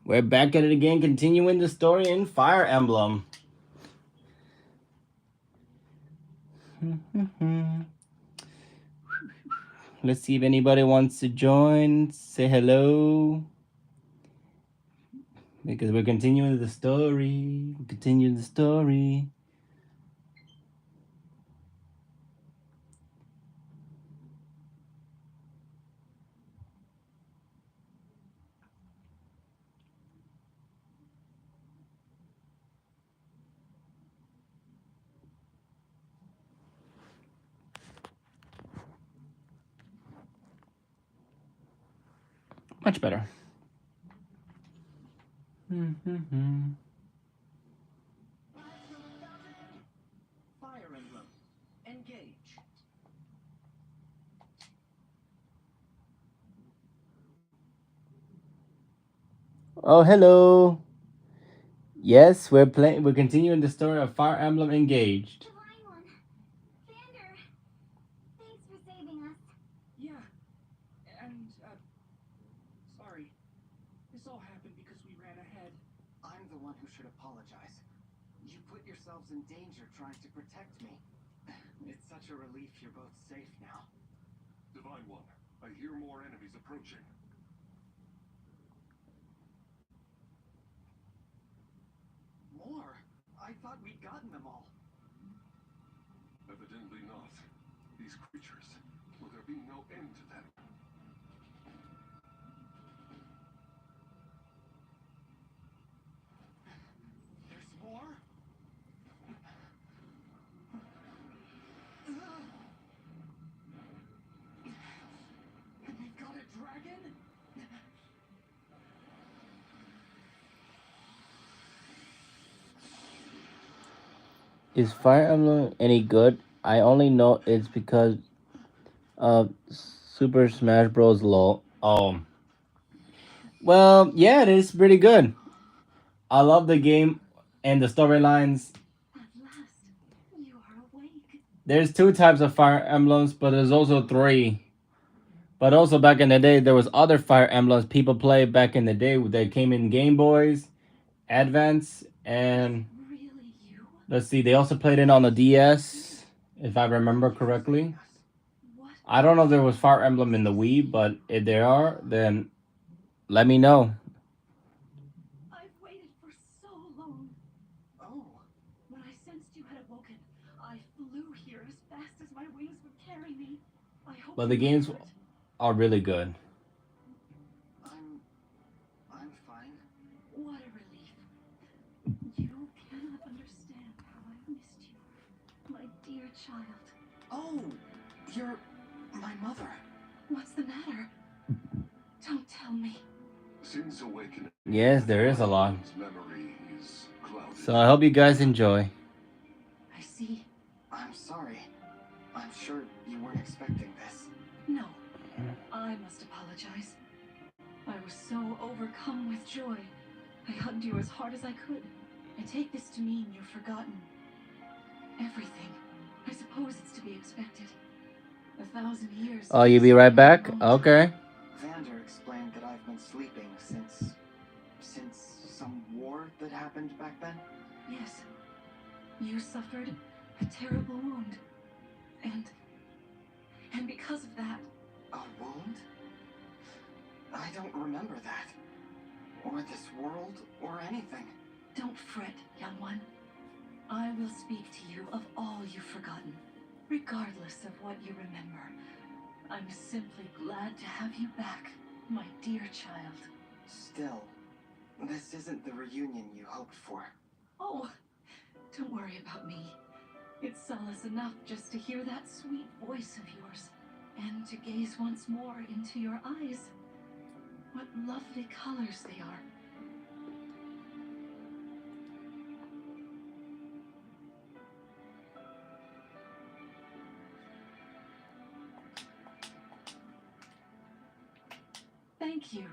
We're back at it again, continuing the story in Fire Emblem. Let's see if anybody wants to join. Say hello. Because we're continuing the story. Continuing the story. Much better. Fire emblem. Engage. Oh, hello. Yes, we're playing. We're continuing the story of Fire Emblem Engaged. Divine One. Vander. Thanks for saving us. Yeah. And, sorry. This all happened because we ran ahead. I'm the one who should apologize. You put yourselves in danger trying to protect me. It's such a relief you're both safe now. Divine One, I hear more enemies approaching. More? I thought we'd gotten them all. Evidently not. These creatures, will there be no end to them? There's more? We've got a dragon? Is Fire Emblem any good? I only know it's because of Super Smash Bros. LOL. Oh. Well, yeah, it is pretty good. I love the game and the storylines. At last, you are awake. There's two types of Fire Emblems, but there's also three. But also back in the day, there was other Fire Emblems people played back in the day that came in Game Boys, Advance, and Really you? let's see, they also played it on the DS, if I remember correctly. What? I don't know if there was Fire Emblem in the Wii, but if there are, then let me know. I've waited for so long. Oh. When I sensed you had awoken, I flew here as fast as my wings would carry me. I hope But the you're games not hurt. are really good. I'm fine. What a relief. You cannot understand how I've missed you, my dear child. Oh, you're my mother. What's the matter? Don't tell me. Since awakening, Yes, there is a lot. memory is clouded. So I hope you guys enjoy. I see. I'm sorry. I'm sure you weren't expecting this. No, I must apologize. I was so overcome with joy. I hugged you as hard as I could. I take this to mean you've forgotten everything. I suppose it's to be expected. 1,000 years. Oh, you be right back? Okay. Vander explained that I've been sleeping since some war that happened back then. Yes. You suffered a terrible wound. And because of that... A wound? I don't remember that. Or this world, or anything. Don't fret, young one. I will speak to you of all you've forgotten. Regardless of what you remember, I'm simply glad to have you back, my dear child. Still, this isn't the reunion you hoped for. Oh, don't worry about me. It's solace enough just to hear that sweet voice of yours, and to gaze once more into your eyes. What lovely colors they are. Thank you.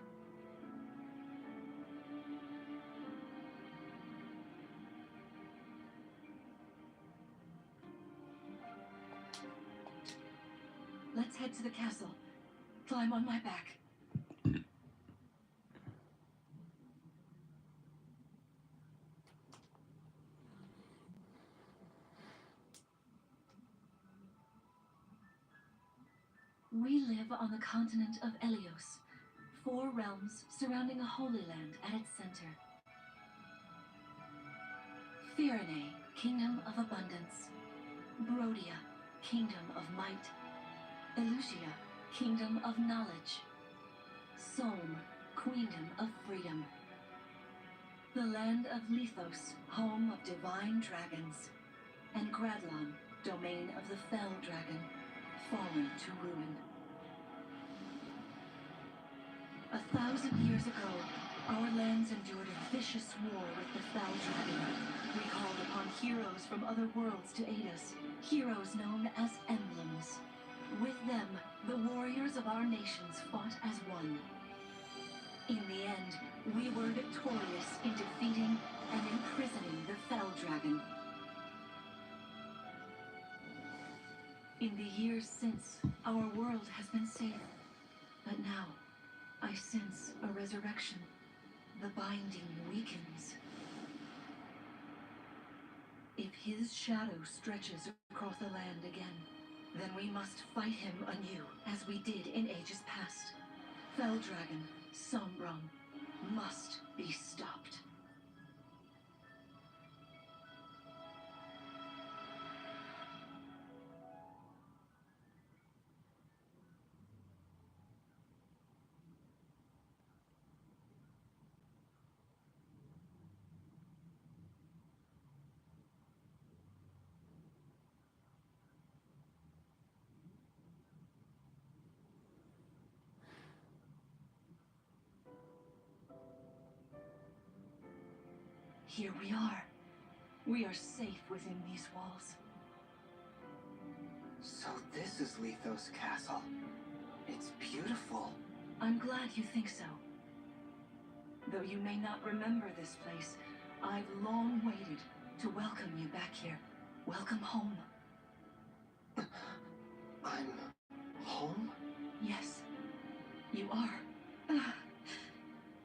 Let's head to the castle. Climb on my back. We live on the continent of Elios, 4 realms surrounding a holy land at its center. Firene, kingdom of abundance. Brodia, kingdom of might. Elusia, kingdom of knowledge. Solm, queendom of freedom. The land of Lethos, home of divine dragons. And Gradlon, domain of the fell dragon, fallen to ruin. 1,000 years ago, our lands endured a vicious war with the fell dragon. We called upon heroes from other worlds to aid us, heroes known as emblems. With them, the warriors of our nations fought as one. In the end, we were victorious in defeating and imprisoning the fell dragon. In the years since, our world has been safe. But now, I sense a resurrection. The binding weakens. If his shadow stretches across the land again, then we must fight him anew, as we did in ages past. Fell Dragon, Sombron, must be stopped. Here we are. We are safe within these walls. So this is Lethos Castle. It's beautiful. I'm glad you think so. Though you may not remember this place, I've long waited to welcome you back here. Welcome home. I'm home? Yes, you are.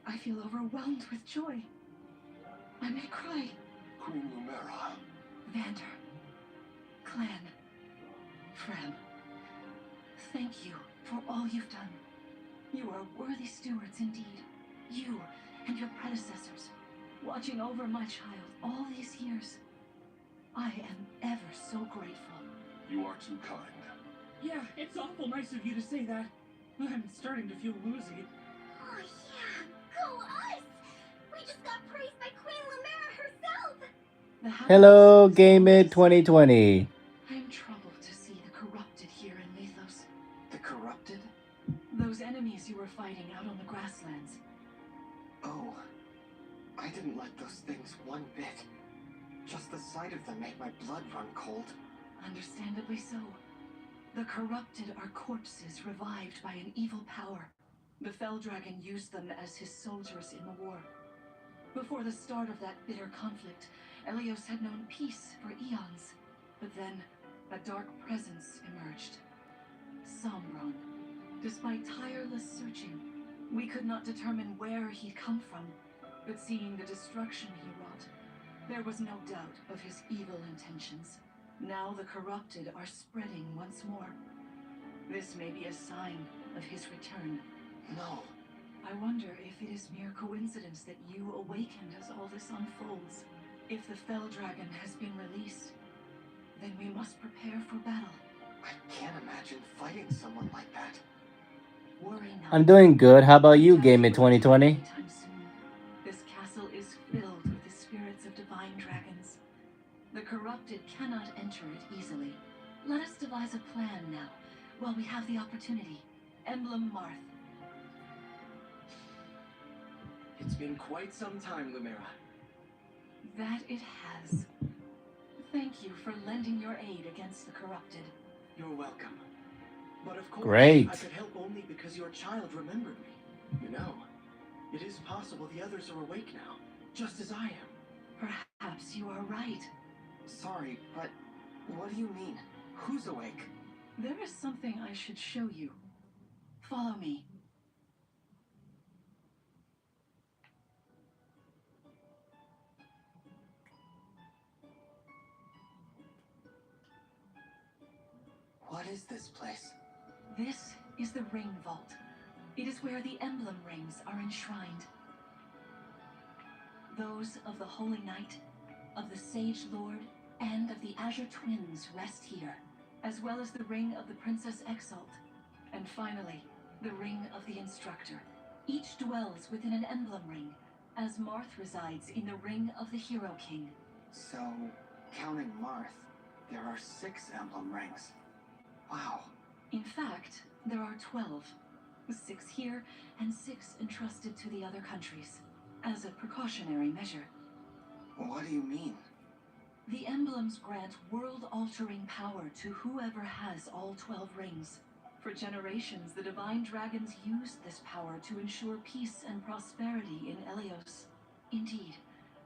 I feel overwhelmed with joy. I may cry. Queen Lumera. Vander, Clan, Fram, thank you for all you've done. You are worthy stewards indeed. You and your predecessors, watching over my child all these years. I am ever so grateful. You are too kind. Yeah, it's awful nice of you to say that. I'm starting to feel woozy. Oh yeah, go us! We just got praised by Queen Lumera herself! The happiness Hello, is Game It always- 2020. I am troubled to see the corrupted here in Lethos. The corrupted? Those enemies you were fighting out on the grasslands. Oh, I didn't like those things one bit. Just the sight of them made my blood run cold. Understandably so. The corrupted are corpses revived by an evil power. The Fell Dragon used them as his soldiers in the war. Before the start of that bitter conflict, Elios had known peace for eons. But then, a dark presence emerged. Sombron. Despite tireless searching, we could not determine where he'd come from. But seeing the destruction he wrought, there was no doubt of his evil intentions. Now the corrupted are spreading once more. This may be a sign of his return. No. I wonder if it is mere coincidence that you awakened as all this unfolds. If the Fell Dragon has been released, then we must prepare for battle. I can't imagine fighting someone like that. Worry not. I'm doing good. How about you, Protect Game It your return 2020? anytime soon. This castle is filled with the spirits of divine dragons. The corrupted cannot enter it easily. Let us devise a plan now, while we have the opportunity. Emblem Marth. It's been quite some time, Lumera. That it has. Thank you for lending your aid against the corrupted. You're welcome. But of course, Great. I could help only because your child remembered me. You know, it is possible the others are awake now, just as I am. Perhaps you are right. Sorry, but what do you mean? Who's awake? There is something I should show you. Follow me. What is this place? This is the Ring Vault. It is where the emblem rings are enshrined. Those of the Holy Knight, of the Sage Lord, and of the Azure Twins rest here, as well as the ring of the Princess Exalt, and finally, the ring of the Instructor. Each dwells within an emblem ring, as Marth resides in the ring of the Hero King. So, counting Marth, there are 6 emblem rings. Wow. In fact, there are 12. 6 here, and 6 entrusted to the other countries, as a precautionary measure. What do you mean? The emblems grant world-altering power to whoever has all 12 rings. For generations, the Divine Dragons used this power to ensure peace and prosperity in Elios. Indeed,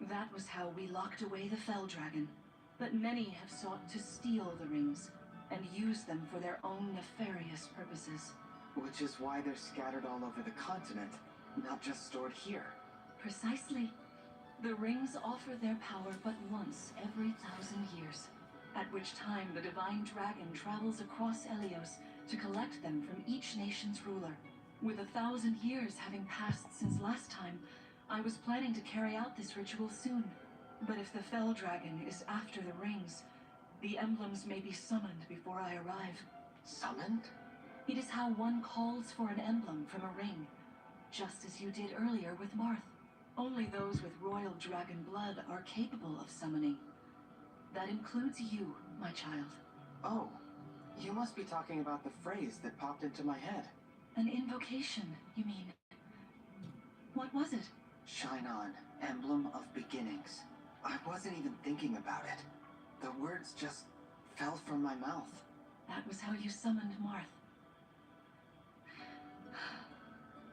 that was how we locked away the Fell Dragon. But many have sought to steal the rings, and use them for their own nefarious purposes. Which is why they're scattered all over the continent, not just stored here. Precisely. The rings offer their power but once every 1,000 years, at which time the Divine Dragon travels across Elios to collect them from each nation's ruler. With 1,000 years having passed since last time, I was planning to carry out this ritual soon. But if the Fell Dragon is after the rings, the emblems may be summoned before I arrive. Summoned? It is how one calls for an emblem from a ring, just as you did earlier with Marth. Only those with royal dragon blood are capable of summoning. That includes you, my child. Oh, you must be talking about the phrase that popped into my head. An invocation, you mean? What was it? Shine on, emblem of beginnings. I wasn't even thinking about it. The words just fell from my mouth. That was how you summoned Marth.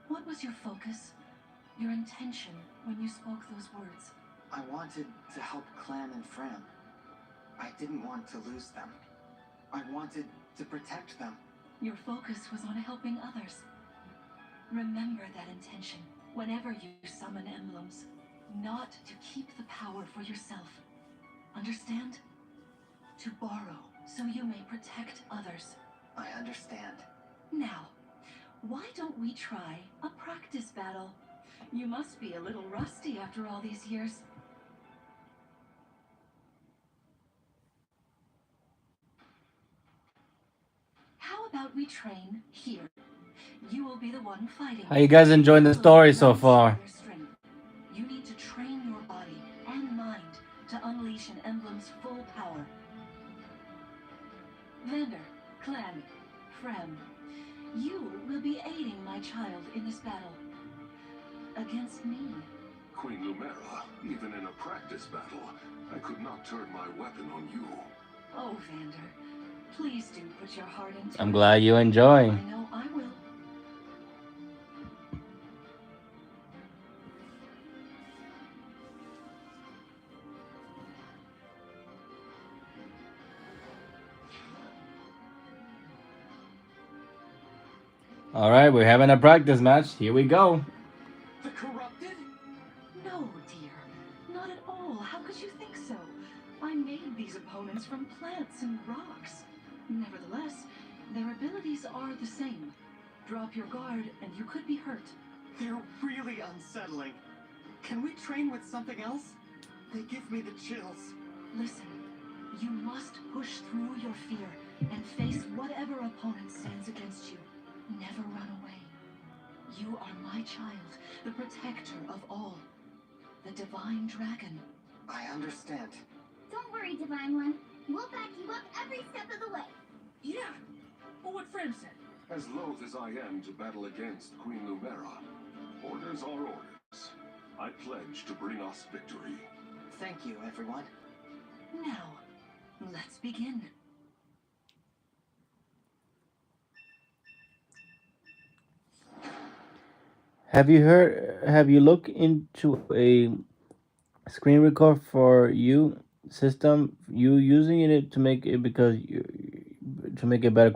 What was your focus? Your intention when you spoke those words? I wanted to help Clan and Fram. I didn't want to lose them. I wanted to protect them. Your focus was on helping others. Remember that intention whenever you summon emblems. Not to keep the power for yourself. Understand? To borrow so you may protect others. I understand. Now, why don't we try a practice battle? You must be a little rusty after all these years. How about we train here? You will be the one fighting. How you guys enjoying the story so far? You need to train your body and mind to unleash an emblem's full power. Vander, Clan, Frem, you will be aiding my child in this battle. Against me. Queen Lumera, even in a practice battle, I could not turn my weapon on you. Oh, Vander, please do put your heart into I'm it. glad you enjoy. I know I will. All right, we're having a practice match. Here we go. The corrupted? No, dear. Not at all. How could you think so? I made these opponents from plants and rocks. Nevertheless, their abilities are the same. Drop your guard and you could be hurt. They're really unsettling. Can we train with something else? They give me the chills. Listen, you must push through your fear and face whatever opponent stands against you. Never run away. You are my child, the protector of all. The Divine Dragon. I understand. Don't worry, Divine One. We'll back you up every step of the way. Yeah, but what Fram said. As loath as I am to battle against Queen Lumera, orders are orders. I pledge to bring us victory. Thank you, everyone. Now, let's begin. Have you looked into a screen record for you system? You using it to make it to make it better.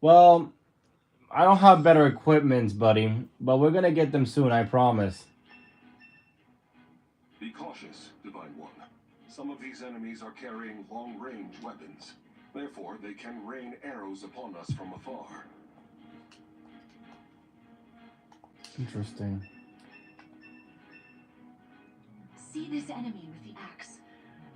Well, I don't have better equipments, buddy, but we're gonna get them soon. I promise. Be cautious, Divine One. Some of these enemies are carrying long-range weapons. Therefore, they can rain arrows upon us from afar. Interesting. See this enemy with the axe.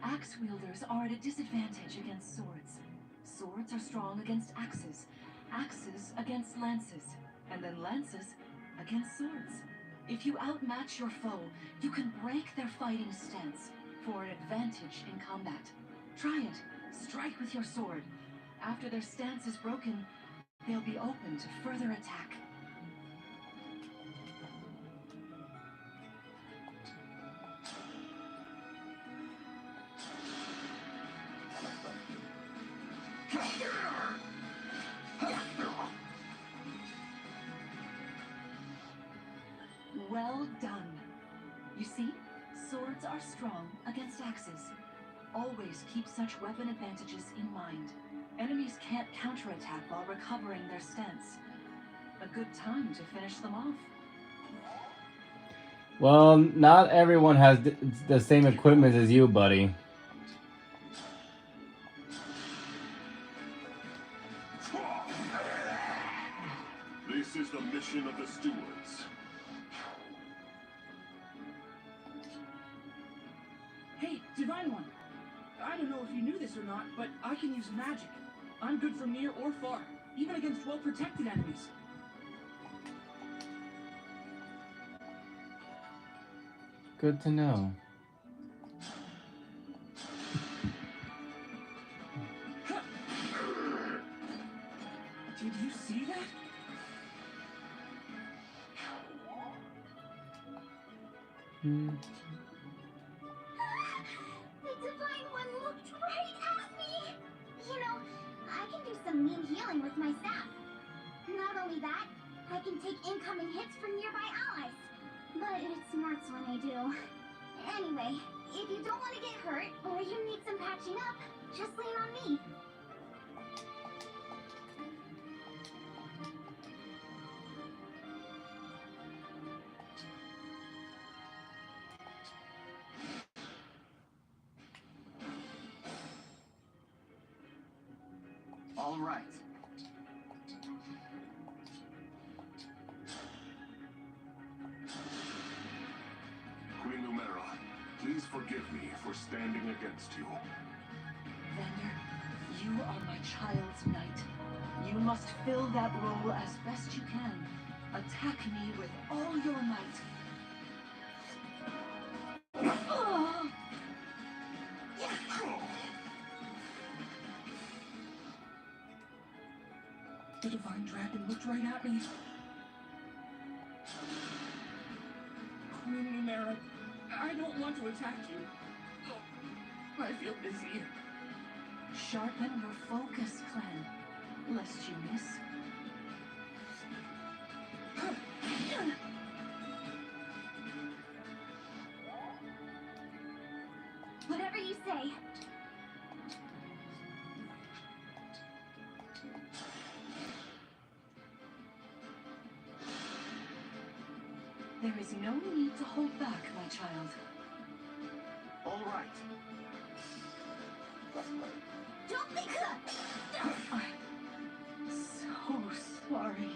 Axe wielders are at a disadvantage against swords. Swords are strong against axes, axes against lances, and then lances against swords. If you outmatch your foe, you can break their fighting stance for an advantage in combat. Try it. Strike with your sword. After their stance is broken, they'll be open to further attack. Well done. You see, swords are strong against axes. Always keep such weapon advantages in mind. Enemies can't counterattack while recovering their stance. A good time to finish them off. Well, not everyone has the same equipment as you, buddy. This is the mission of the stewards. Hey, Divine One. I don't know if you knew this or not, but I can use magic. I'm good from near or far, even against well-protected enemies. Good to know. Did you see that? The Divine One looked right at me! You know, I can do some mean healing with my staff. Not only that, I can take incoming hits from nearby allies. But it smarts when I do. Anyway, if you don't want to get hurt, or you need some patching up, just lean on me. All right. Queen Lumera, please forgive me for standing against you. Vander, you are my child's knight. You must fill that role as best you can. Attack me with all your might. The Divine Dragon looked right at me. Queen Lumera, I don't want to attack you. Oh, I feel dizzy. Sharpen your focus, Clan, lest you miss. Whatever you say. There is no need to hold back, my child. All right. Don't think I'm so sorry.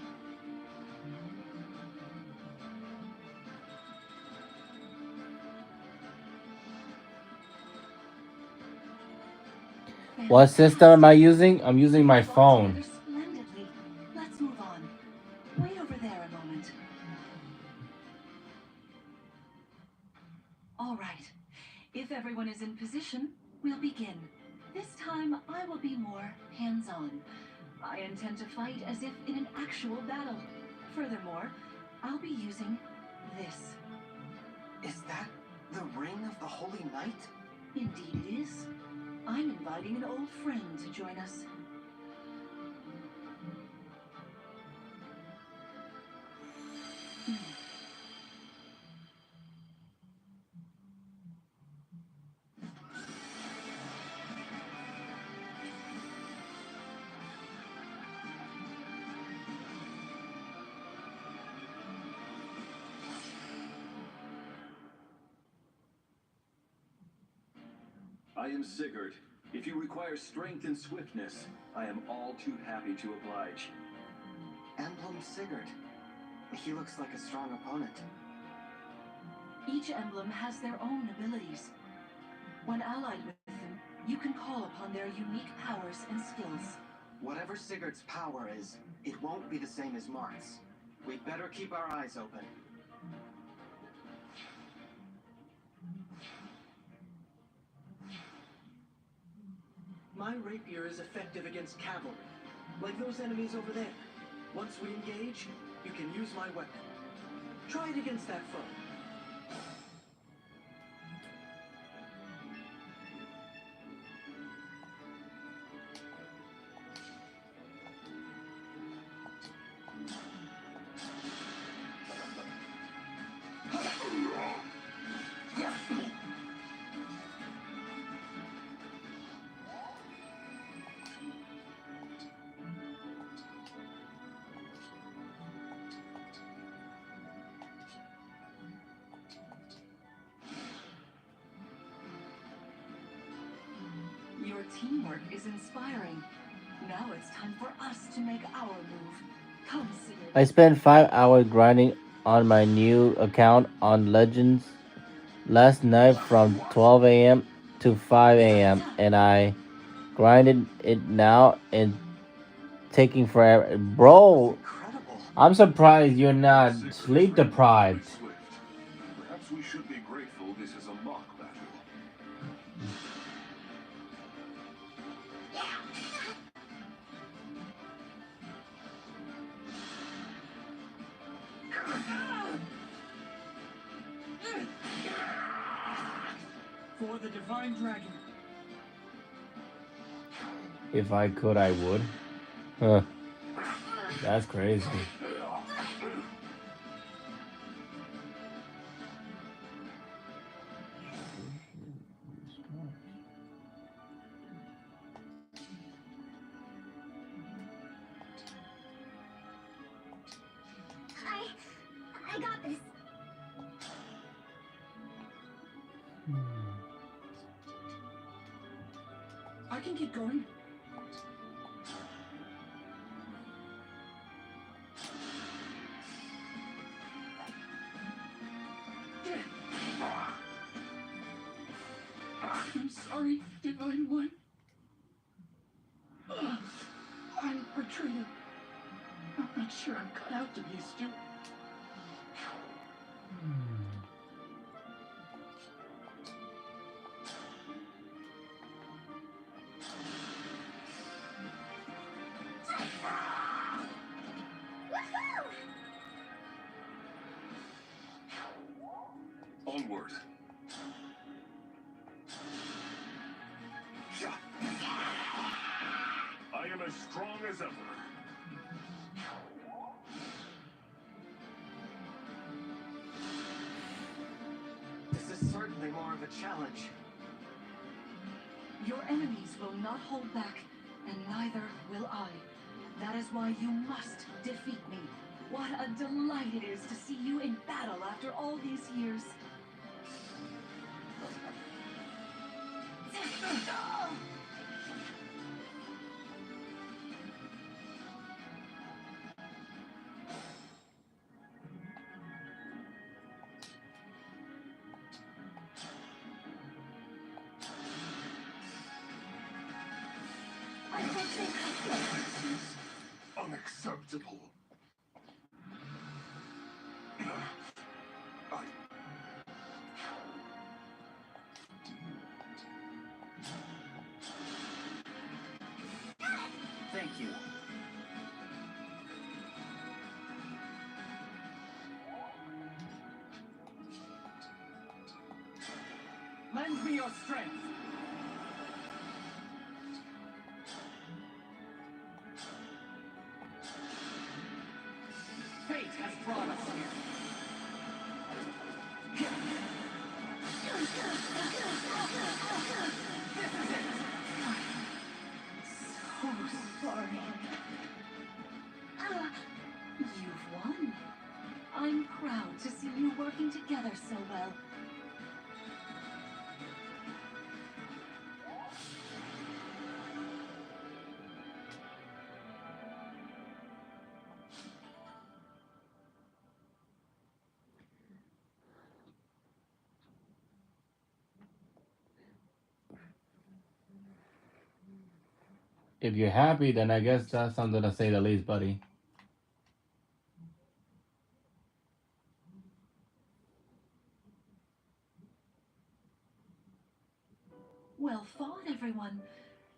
What system am I using? I'm using my phone. Splendidly. Let's move on. Wait over there a moment. All right. If everyone is in position, we'll begin. This time, I will be more hands-on. I intend to fight as if in an actual battle. Furthermore, I'll be using this. Is that the ring of the Holy Knight? Indeed it is. I'm inviting an old friend to join us. I am Sigurd. If you require strength and swiftness, I am all too happy to oblige. Emblem Sigurd. He looks like a strong opponent. Each emblem has their own abilities. When allied with them, you can call upon their unique powers and skills. Whatever Sigurd's power is, it won't be the same as Marth's. We'd better keep our eyes open. My rapier is effective against cavalry, like those enemies over there. Once we engage, you can use my weapon. Try it against that foe. Your teamwork is inspiring. Now it's time for us to make our move. Come, Sigurd. I spent 5 hours grinding on my new account on Legends last night from 12 a.m. to 5 a.m. and I grinded it now and taking forever. Bro, Incredible. I'm surprised you're not Sigurd's sleep remarkably deprived. swift. Perhaps we should be grateful this is a mock battle. For the Divine Dragon. If I could, I would. Huh. That's crazy. I got this. I can keep going. I'm sorry, Divine One. I'm retreating. I'm not sure I'm cut out to be a steward. Onward. I am as strong as ever. This is certainly more of a challenge. Your enemies will not hold back, and neither will I. That is why you must defeat me. What a delight it is to see you in battle after all these years. This is unacceptable. Thank you. Lend me your strength. Fate has brought us here. So sorry. You've won. I'm proud to see you working together so well. If you're happy, then I guess that's something to say the least, buddy. Well fought, everyone.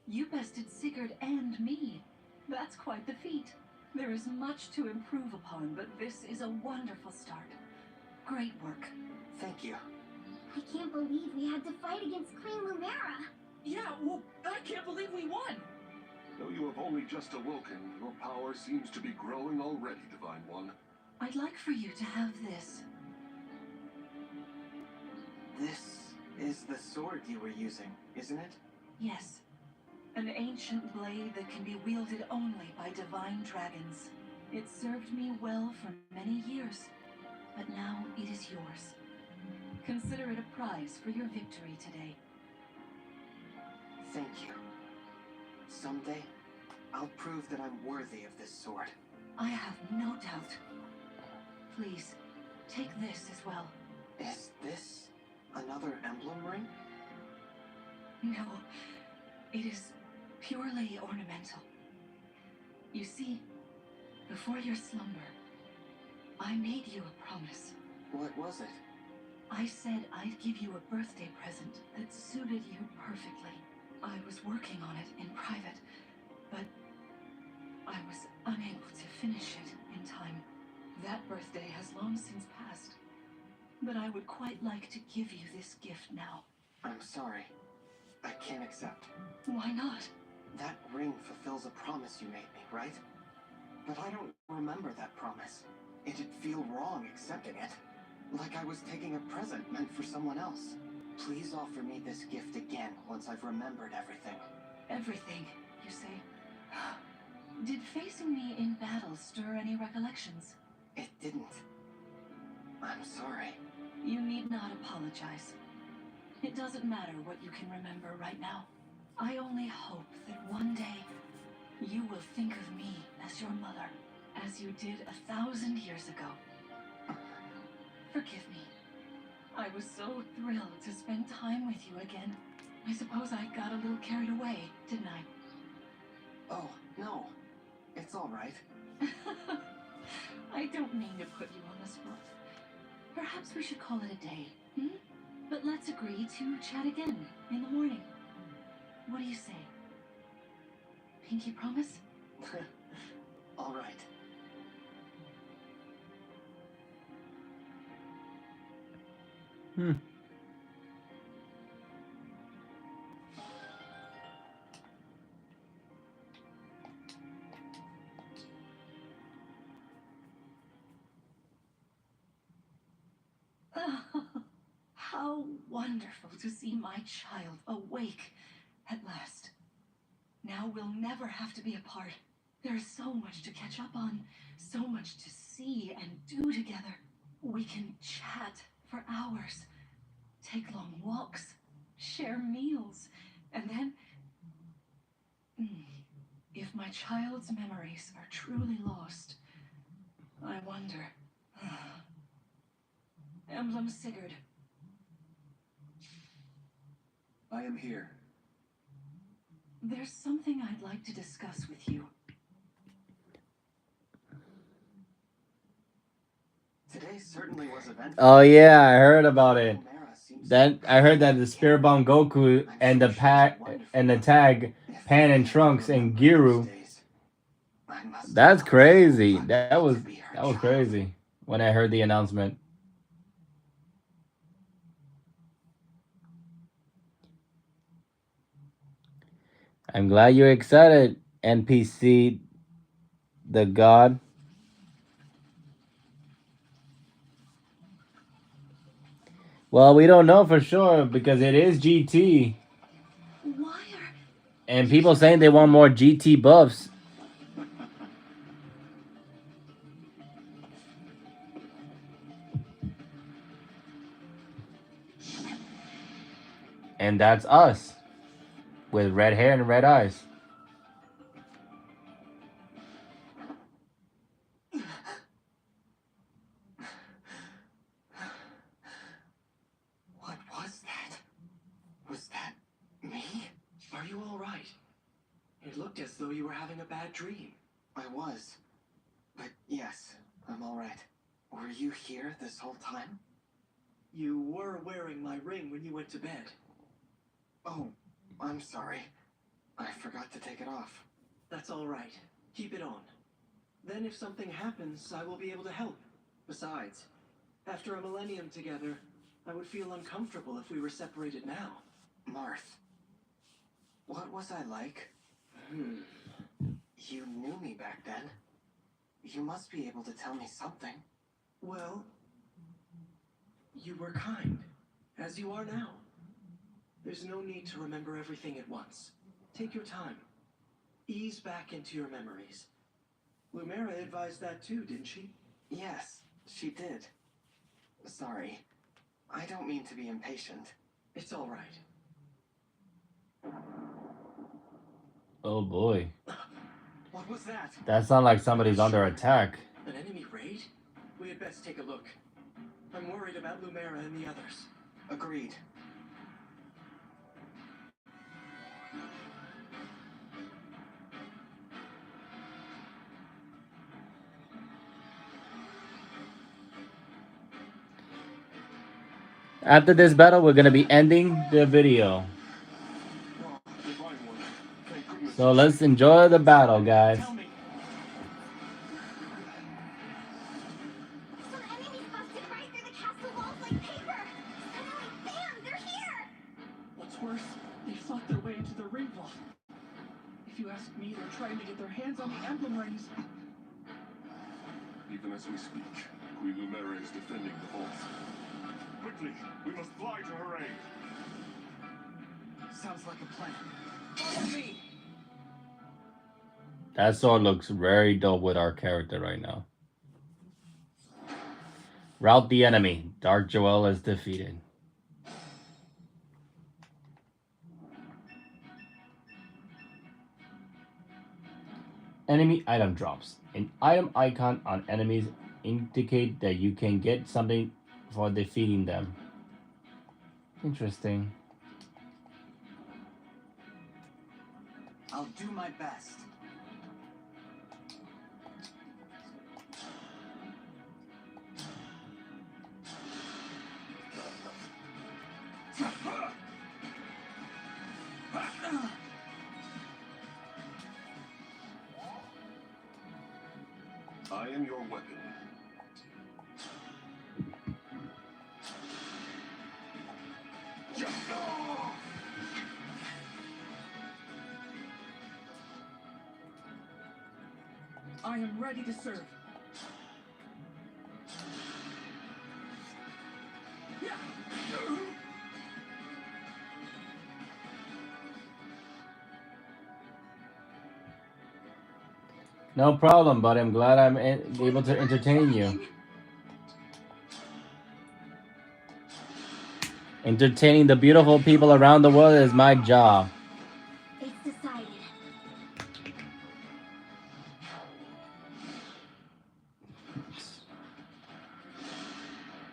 You bested Sigurd and me. That's quite the feat. There is much to improve upon, but this is a wonderful start. Great work. Thank you. I can't believe we had to fight against Queen Lumera. Yeah, well, I can't believe we won. Though you have only just awoken, your power seems to be growing already, Divine One. I'd like for you to have this. This is the sword you were using, isn't it? Yes. An ancient blade that can be wielded only by divine dragons. It served me well for many years, but now it is yours. Consider it a prize for your victory today. Thank you. Someday, I'll prove that I'm worthy of this sword. I have no doubt. Please, take this as well. Is this another emblem ring? No, it is purely ornamental. You see, before your slumber, I made you a promise. What was it? I said I'd give you a birthday present that suited you perfectly. I was working on it in private, but I was unable to finish it in time. That birthday has long since passed, but I would quite like to give you this gift now. I'm sorry. I can't accept. Why not? That ring fulfills a promise you made me, right? But I don't remember that promise. It'd feel wrong accepting it. Like I was taking a present meant for someone else. Please offer me this gift again once I've remembered everything. Everything, you say? Did facing me in battle stir any recollections? It didn't. I'm sorry. You need not apologize. It doesn't matter what you can remember right now. I only hope that one day you will think of me as your mother, as you did 1,000 years ago. Forgive me. I was so thrilled to spend time with you again. I suppose I got a little carried away, didn't I? Oh, no. It's all right. I don't mean to put you on the spot. Perhaps we should call it a day, hmm? But let's agree to chat again in the morning. What do you say? Pinky promise? All right. How wonderful to see my child awake at last. Now we'll never have to be apart. There is so much to catch up on, so much to see and do together. We can chat for hours, take long walks, share meals, and then... If my child's memories are truly lost, I wonder... Emblem Sigurd. I am here. There's something I'd like to discuss with you. Today certainly was eventful. Oh yeah, I heard about it. Lumera seems That I heard that the Spirit Bomb Goku and the pack and the tag Pan and Trunks and Giru. That's crazy. That was crazy when I heard the announcement. I'm glad you're excited, NPC the god. Well, we don't know for sure because it is GT. Why are... And people saying they want more GT buffs. And that's us. With red hair and red eyes. What was that? Was that me? Are you all right? It looked looked as though you were having a bad dream. I was. But yes, I'm alright. Were you here this whole time? You were wearing my ring when you went to bed. Oh, I'm sorry. I forgot to take it off. That's all right. Keep it on. Then if something happens, I will be able to help. Besides, after a millennium together, I would feel uncomfortable if we were separated now. Marth, what was I like? You knew me back then. You must be able to tell me something. Well, you were kind, as you are now. There's no need to remember everything at once. Take your time. Ease back into your memories. Lumera advised that too, didn't she? Yes, she did. Sorry. I don't mean to be impatient. It's all right. Oh boy. What was that? That sounds like somebody's under attack. An enemy raid? We had best take a look. I'm worried about Lumera and the others. Agreed. After this battle, we're gonna be ending the video. So let's enjoy the battle, guys. Tell me. Some enemies busted right through the castle walls like paper. Suddenly, bam, they're here. What's worse, they fought their way into the ring vault. If you ask me, they're trying to get their hands on the emblem rings. Even as we speak, Queen Lumera is defending the vault. Quickly, we must fly to her aid. Sounds like a plan. Follow me. That sword looks very dope with our character right now. Rout the enemy. Dark Joel is defeated. Enemy item drops. An item icon on enemies indicate that you can get something for defeating them. Interesting. I'll do my best. I am your weapon. I am ready to serve. No problem, but I'm glad I'm able to entertain you. Entertaining the beautiful people around the world is my job. It's decided.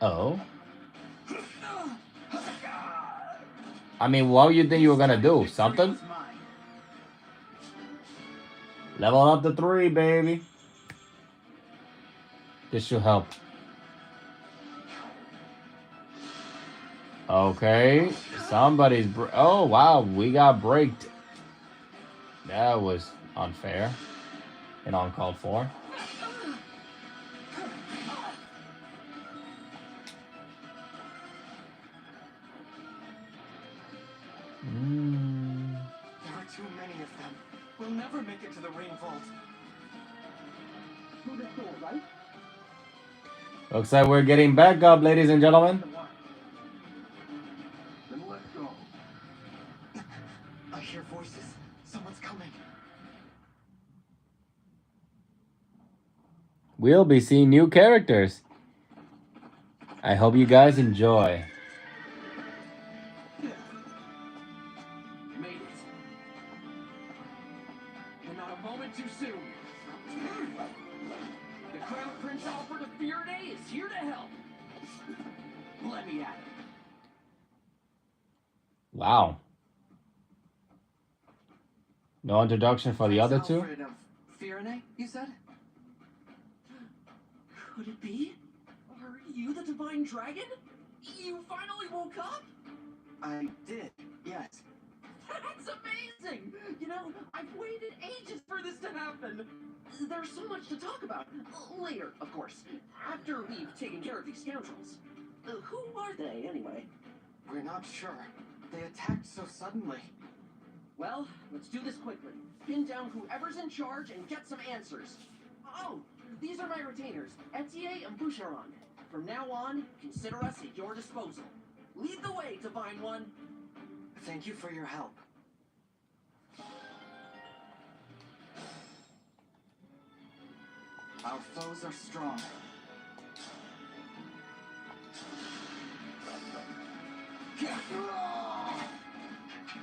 Oh? I mean, what do you think you were gonna do? Something? Level up to 3, baby. This should help. Okay, somebody's oh wow, we got braked. That was unfair and uncalled for. There are too many of them. We'll never make it to the ring vault. Through this door, right? Looks like we're getting back up, ladies and gentlemen. Then let go. I hear voices. Someone's coming. We'll be seeing new characters. I hope you guys enjoy. You made it. And not a moment too soon. The Crown Prince Alfred of Faraday is here to help. Let me at it. Wow. No introduction for the other two? Alfred of Firene, you said? Could it be? Are you the Divine Dragon? You finally woke up? I did, yes. That's amazing! You know, I've waited ages for this to happen. There's so much to talk about. Later, of course. After we've taken care of these scoundrels. Who are they, anyway? We're not sure. They attacked so suddenly. Well, let's do this quickly. Pin down whoever's in charge and get some answers. Oh, these are my retainers, Etier and Boucheron. From now on, consider us at your disposal. Lead the way, Divine One. Thank you for your help. Our foes are strong.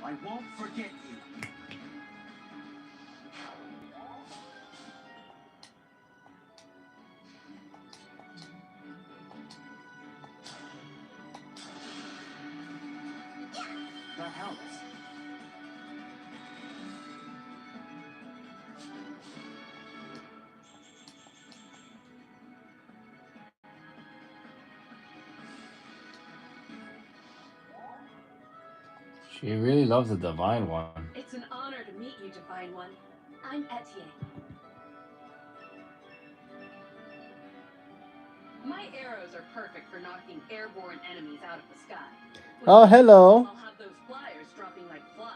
I won't forget you. That helps. She really loves the Divine One. It's an honor to meet you, Divine One. I'm Etier. My arrows are perfect for knocking airborne enemies out of the sky. With Oh, my hello. I'll have those flyers dropping like flies.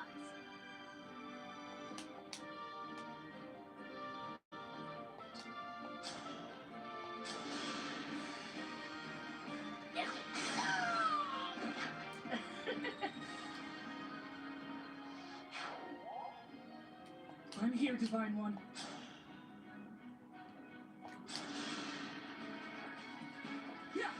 I'm here, Divine One. Yeah.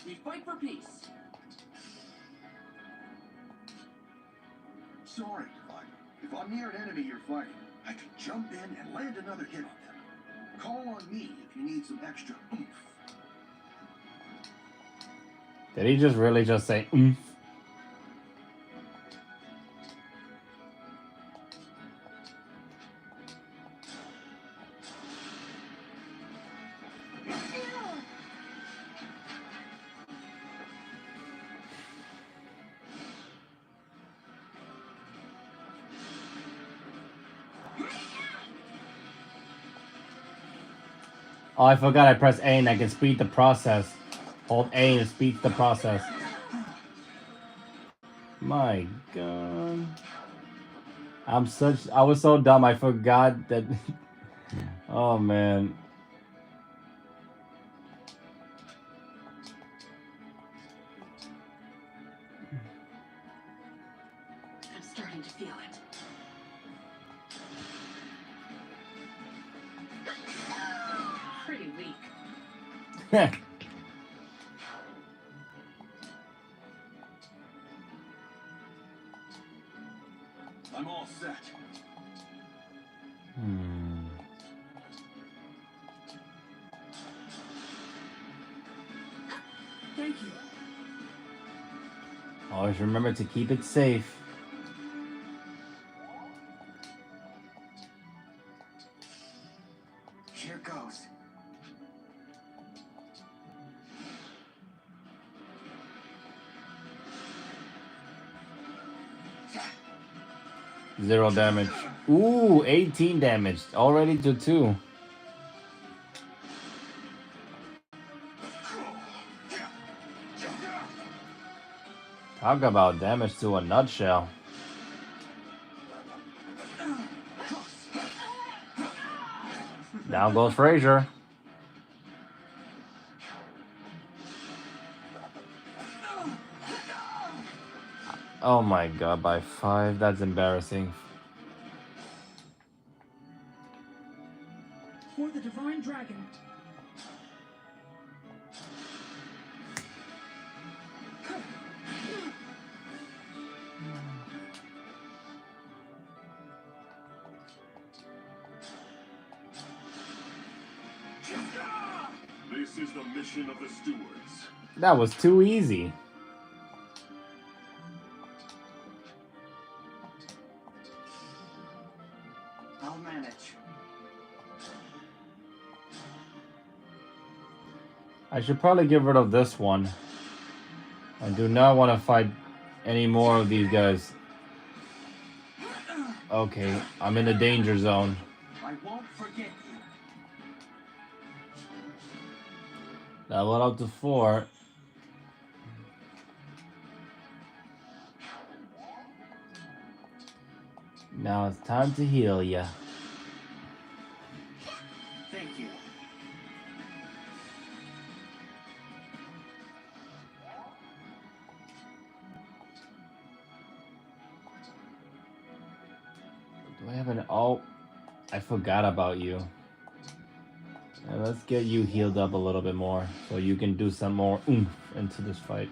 We fight for peace. Sorry, Divine. If I'm near an enemy you're fighting, I can jump in and land another hit on them. Call on me if you need some extra oomph. Did he just really just say oomph? Oh, I forgot I pressed A and I can speed the process. Hold A and speed the process. My god. I was so dumb, I forgot that. Oh man. I'm starting to feel it. Pretty weak. I'm all set. Thank you. Always remember to keep it safe. Here goes. Zero damage. Ooh, 18 damage. Already to 2. Talk about damage to a nutshell. Down goes Frazier. Oh my god, by 5. That's embarrassing. For the Divine Dragon. This is the mission of the stewards. That was too easy. I should probably get rid of this one. I do not want to fight any more of these guys. Okay, I'm in the danger zone. I won't forget you. Level up to 4. Now it's time to heal ya. Thank you. Do I have an... Oh, I forgot about you. Let's get you healed up a little bit more so you can do some more oomph into this fight.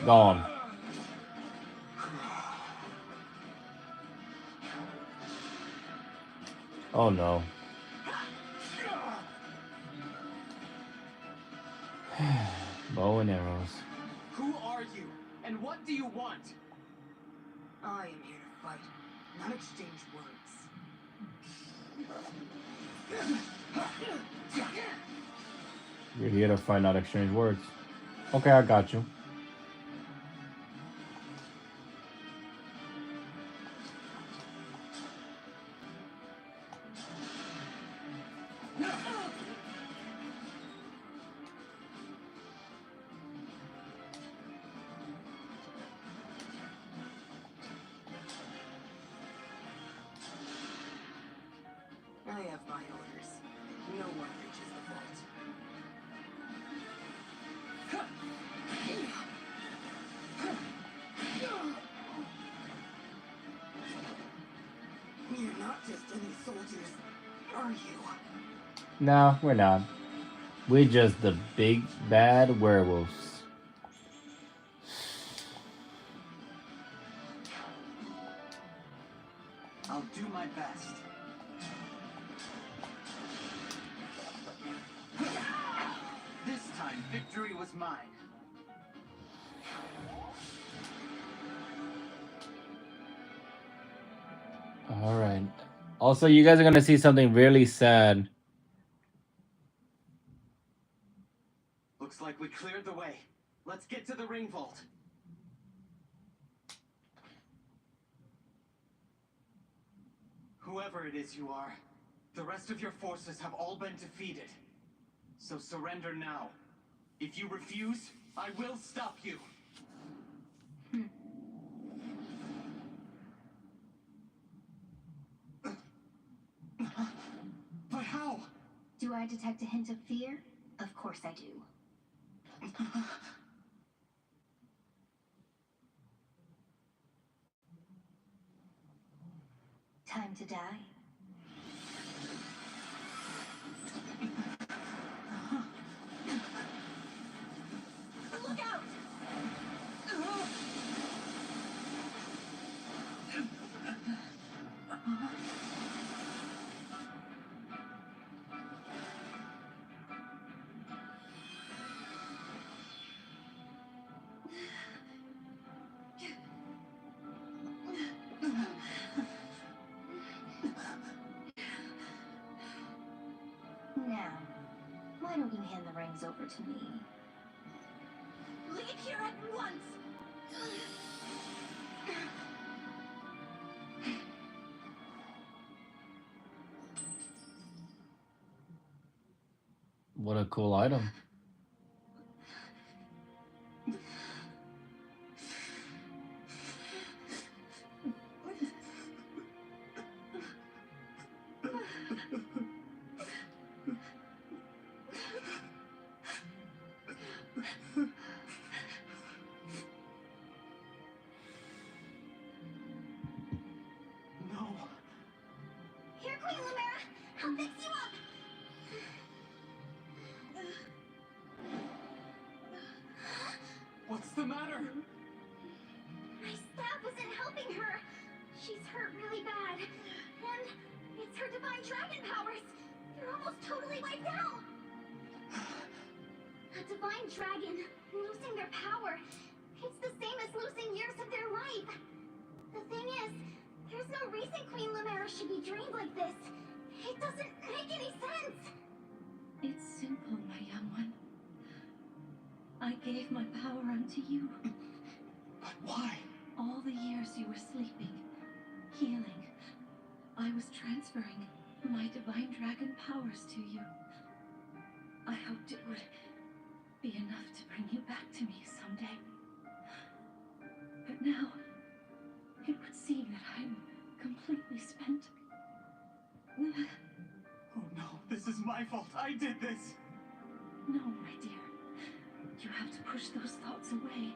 Gone. Oh no. Bow and arrows. Who are you? And what do you want? I am here to fight, not exchange words. You're here to fight, not exchange words. Okay, I got you. I have my orders. No one reaches the vault. You're not just any soldiers, are you? No, we're not. We're just the big bad werewolves. I'll do my best. This time, victory was mine. Alright. Also, you guys are gonna see something really sad. Looks like we cleared the way. Let's get to the ring vault. Whoever it is you are, the rest of your forces have all been defeated. So surrender now. If you refuse, I will stop you. But how? Do I detect a hint of fear? Of course I do. Time to die. Look out! Now, why don't you hand the rings over to me? Leave here at once! What a cool item. No. Here, Queen Lumera! I'll fix you up! What's the matter? My staff isn't helping her. She's hurt really bad. And it's her divine dragon powers. They're almost totally wiped out. A divine dragon losing their power. It's the same as losing years of their life. The thing is, there's no reason Queen Lumera should be drained like this. It doesn't make any sense. It's simple, my young one. I gave my power unto you. But why? All the years you were sleeping, healing, I was transferring my divine dragon powers to you. I hoped it would be enough to bring you back to me someday. But now, it would seem that I'm completely spent. Oh no, this is my fault. I did this. No, my dear. You have to push those thoughts away.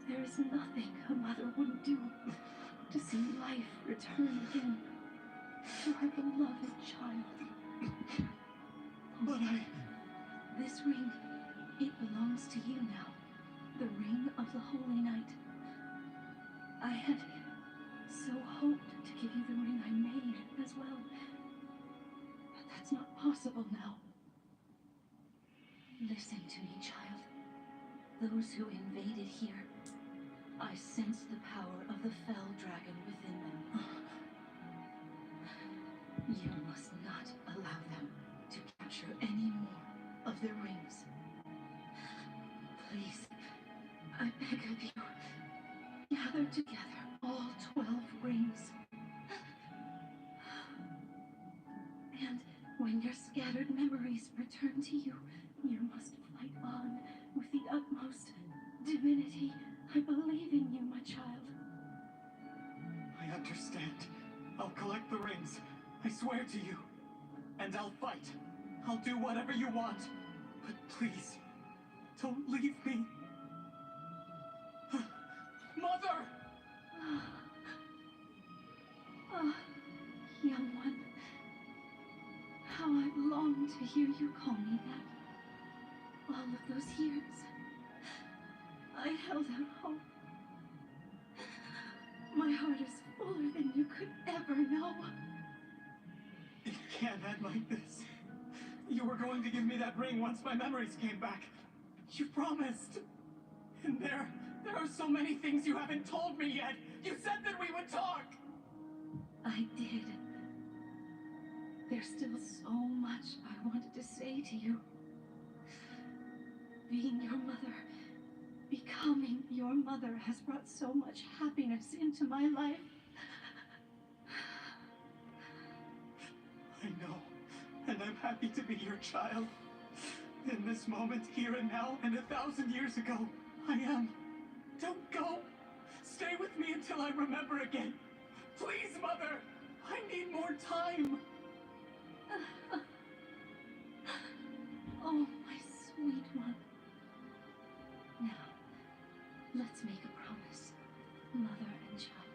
There is nothing a mother wouldn't do to see life return again to her beloved child. But This ring, it belongs to you now. The ring of the Holy Night. I had so hoped to give you the ring I made as well. But that's not possible now. Listen to me, child. Those who invaded here, I sense the power of the fell dragon within them. You must not allow them to capture any more of their rings. Please, I beg of you, gather together all 12 rings. And when your scattered memories return to you, you must fight on with the utmost divinity. I believe in you, my child. I understand. I'll collect the rings. I swear to you. And I'll fight. I'll do whatever you want. But please, don't leave me. Mother! Ah, young one. How I've longed to hear you call me that. All of those years, I held out hope. My heart is fuller than you could ever know. It can't end like this. You were going to give me that ring once my memories came back. You promised. And there are so many things you haven't told me yet. You said that we would talk. I did. There's still so much I wanted to say to you. Being your mother, becoming your mother has brought so much happiness into my life. I know, and I'm happy to be your child. In this moment, here and now, and 1,000 years ago, I am. Don't go. Stay with me until I remember again. Please, Mother. I need more time. Oh, my sweet one. Now, let's make a promise, mother and child.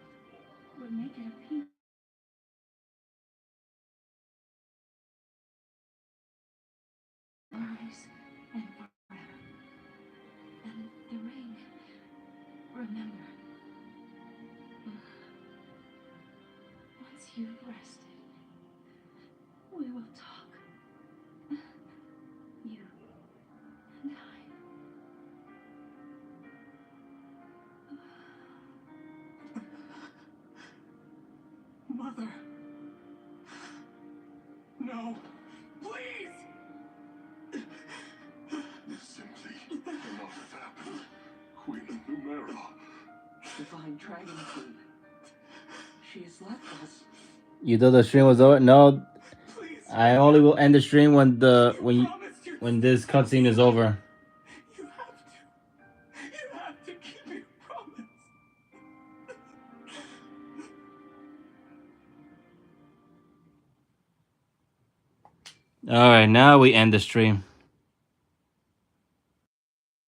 We'll make it a peace. Memories and forever. And the ring. Remember. Once you've rested, we will talk. You and I. Mother. No. Please! This simply cannot have happened. Queen Numera. Divine Dragon Queen. She has left us. You thought the stream was over? No, Please. I only will end the stream when You promised you'd when this cutscene is over. You have to. You have to keep your promise. All right, now we end the stream.